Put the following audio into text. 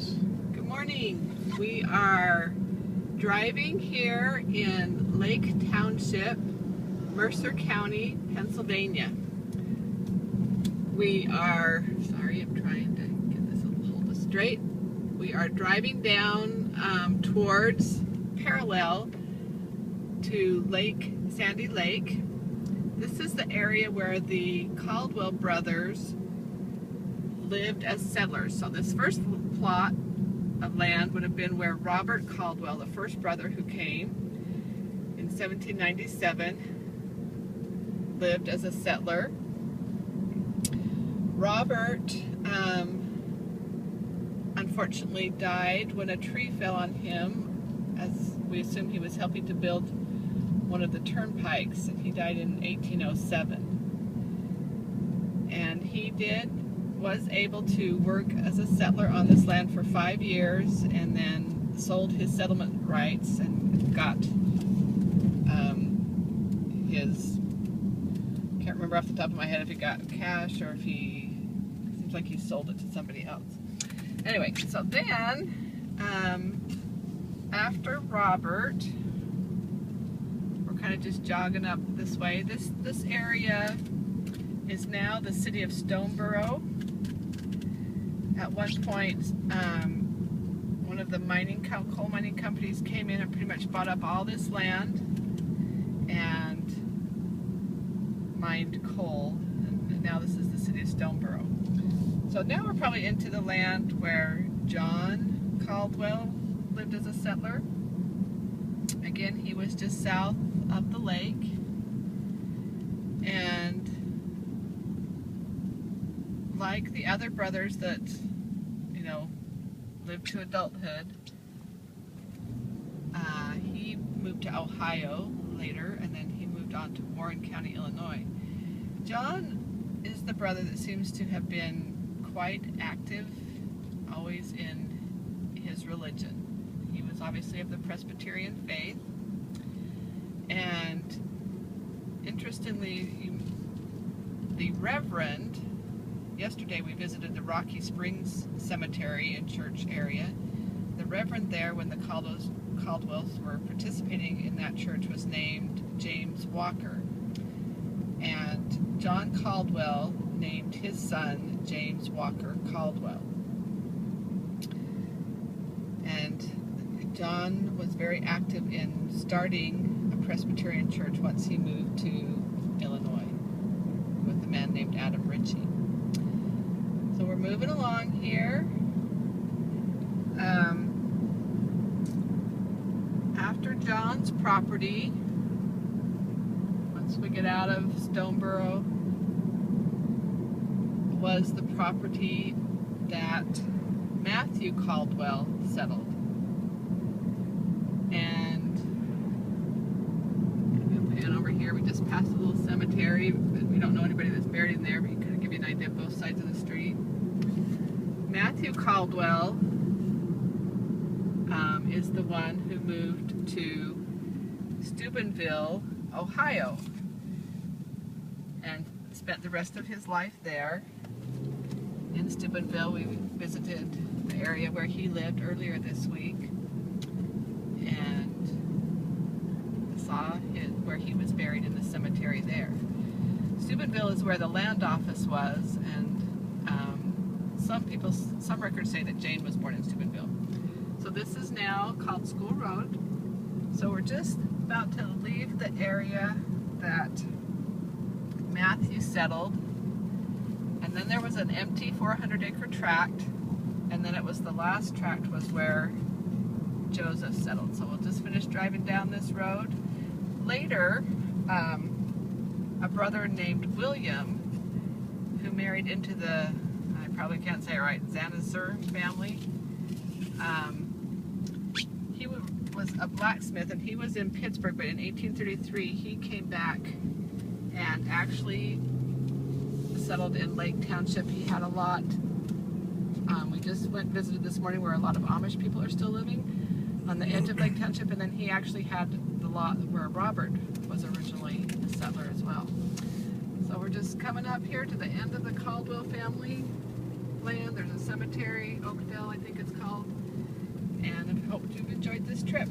Tracts. Good morning. We are driving here in Lake Township, Mercer County, Pennsylvania. We are, sorry, I'm trying to get this hold straight. We are driving down towards parallel to Sandy Lake. This is the area where the Caldwell brothers lived as settlers. So this first plot of land would have been where Robert Caldwell, the first brother who came in 1797, lived as a settler. Robert unfortunately died when a tree fell on him, as we assume he was helping to build one of the turnpikes, and he died in 1807. And he was able to work as a settler on this land for 5 years, and then sold his settlement rights and got can't remember off the top of my head if he got cash or if seems like he sold it to somebody else. Anyway, so then after Robert, we're kind of just jogging up this way. This area is now the city of Stoneboro. At one point, one of the coal mining companies came in and pretty much bought up all this land and mined coal. And now this is the city of Stoneboro. So now we're probably into the land where John Caldwell lived as a settler. Again, he was just south of the lake. And like the other brothers that, lived to adulthood, he moved to Ohio later, and then he moved on to Warren County, Illinois. John is the brother that seems to have been quite active, always in his religion. He was obviously of the Presbyterian faith, and interestingly, the Reverend, yesterday we visited the Rocky Springs Cemetery and church area. The Reverend there, when the Caldwells were participating in that church, was named James Walker. And John Caldwell named his son James Walker Caldwell. And John was very active in starting a Presbyterian church once he moved to Illinois with a man named Adam Ritchie. So we're moving along here. After John's property, once we get out of Stoneboro, was the property that Matthew Caldwell settled. And pan over here, we just passed a little cemetery. We don't know anybody that's buried in there, but you kind of give you an idea of both sides of the street. Matthew Caldwell is the one who moved to Steubenville, Ohio, and spent the rest of his life there. In Steubenville, we visited the area where he lived earlier this week and saw where he was buried in the cemetery there. Steubenville is where the land office was, and some records say that Jane was born in Steubenville. So this is now called School Road. So we're just about to leave the area that Matthew settled, and then there was an empty 400-acre tract, and then it was the last tract was where Joseph settled. So we'll just finish driving down this road. Later, a brother named William, who married into the, I probably can't say it right, Zanzizer family, he was a blacksmith, and he was in Pittsburgh, but in 1833 he came back and actually settled in Lake Township. He had a lot. We just visited this morning where a lot of Amish people are still living on the edge of Lake Township, and then he actually had the lot where Robert was originally a settler as well. So we're just coming up here to the end of the Caldwell family land. There's a cemetery, Oakdale I think it's called. this trip.